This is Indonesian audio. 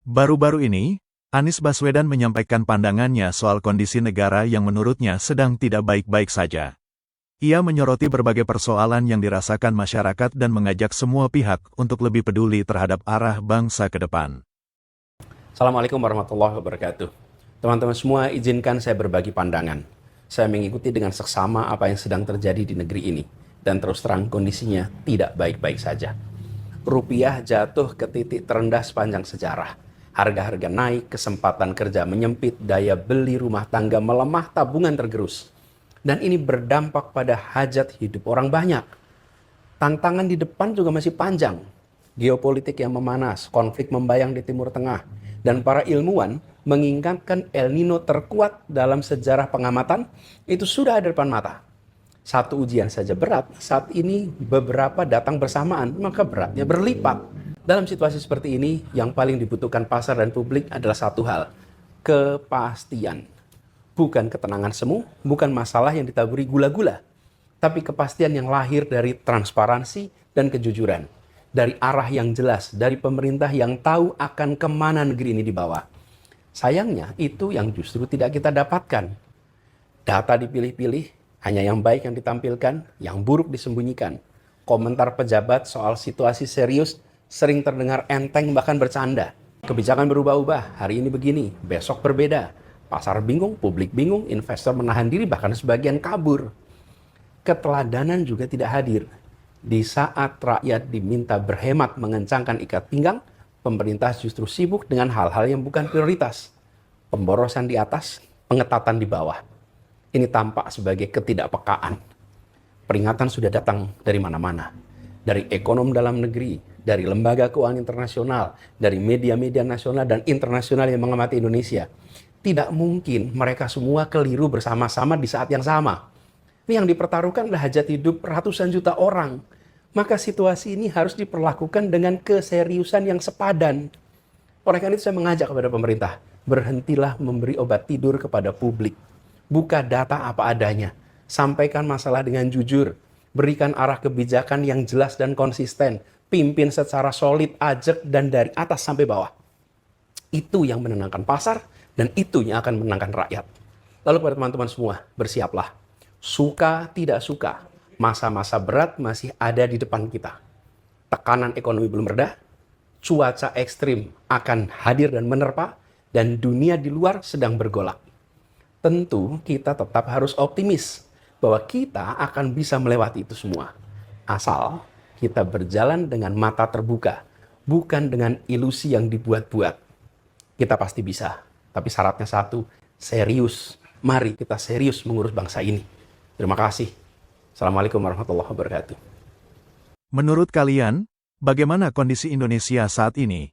Baru-baru ini, Anies Baswedan menyampaikan pandangannya soal kondisi negara yang menurutnya sedang tidak baik-baik saja. Ia menyoroti berbagai persoalan yang dirasakan masyarakat dan mengajak semua pihak untuk lebih peduli terhadap arah bangsa ke depan. Assalamualaikum warahmatullahi wabarakatuh. Teman-teman semua, izinkan saya berbagi pandangan. Saya mengikuti dengan seksama apa yang sedang terjadi di negeri ini. Dan terus terang kondisinya tidak baik-baik saja. Rupiah jatuh ke titik terendah sepanjang sejarah. Harga-harga naik, kesempatan kerja menyempit, daya beli rumah tangga melemah, tabungan tergerus. Dan ini berdampak pada hajat hidup orang banyak. Tantangan di depan juga masih panjang. Geopolitik yang memanas, konflik membayang di Timur Tengah, dan para ilmuwan mengingatkan El Nino terkuat dalam sejarah pengamatan itu sudah ada di depan mata. Satu ujian saja berat, saat ini beberapa datang bersamaan, maka beratnya berlipat. Dalam situasi seperti ini, yang paling dibutuhkan pasar dan publik adalah satu hal, kepastian. Bukan ketenangan semu, bukan masalah yang ditaburi gula-gula, tapi kepastian yang lahir dari transparansi dan kejujuran. Dari arah yang jelas, dari pemerintah yang tahu akan kemana negeri ini dibawa. Sayangnya, itu yang justru tidak kita dapatkan. Data dipilih-pilih, hanya yang baik yang ditampilkan, yang buruk disembunyikan. Komentar pejabat soal situasi serius sering terdengar enteng bahkan bercanda. Kebijakan berubah-ubah, hari ini begini, besok berbeda. Pasar bingung, publik bingung, investor menahan diri, bahkan sebagian kabur. Keteladanan juga tidak hadir. Di saat rakyat diminta berhemat mengencangkan ikat pinggang, pemerintah justru sibuk dengan hal-hal yang bukan prioritas. Pemborosan di atas, pengetatan di bawah. Ini tampak sebagai ketidakpekaan. Peringatan sudah datang dari mana-mana. Dari ekonom dalam negeri, dari lembaga keuangan internasional, dari media-media nasional dan internasional yang mengamati Indonesia. Tidak mungkin mereka semua keliru bersama-sama di saat yang sama. Ini yang dipertaruhkan adalah hajat hidup ratusan juta orang. Maka situasi ini harus diperlakukan dengan keseriusan yang sepadan. Oleh karena itu saya mengajak kepada pemerintah, berhentilah memberi obat tidur kepada publik. Buka data apa adanya. Sampaikan masalah dengan jujur. Berikan arah kebijakan yang jelas dan konsisten. Pimpin secara solid, ajak, dan dari atas sampai bawah. Itu yang menenangkan pasar, dan itu yang akan menenangkan rakyat. Lalu kepada teman-teman semua, bersiaplah. Suka tidak suka, masa-masa berat masih ada di depan kita. Tekanan ekonomi belum reda, cuaca ekstrim akan hadir dan menerpa, dan dunia di luar sedang bergolak. Tentu kita tetap harus optimis bahwa kita akan bisa melewati itu semua. Asal kita berjalan dengan mata terbuka, bukan dengan ilusi yang dibuat-buat. Kita pasti bisa, tapi syaratnya satu, serius. Mari kita serius mengurus bangsa ini. Terima kasih. Assalamualaikum warahmatullahi wabarakatuh. Menurut kalian, bagaimana kondisi Indonesia saat ini?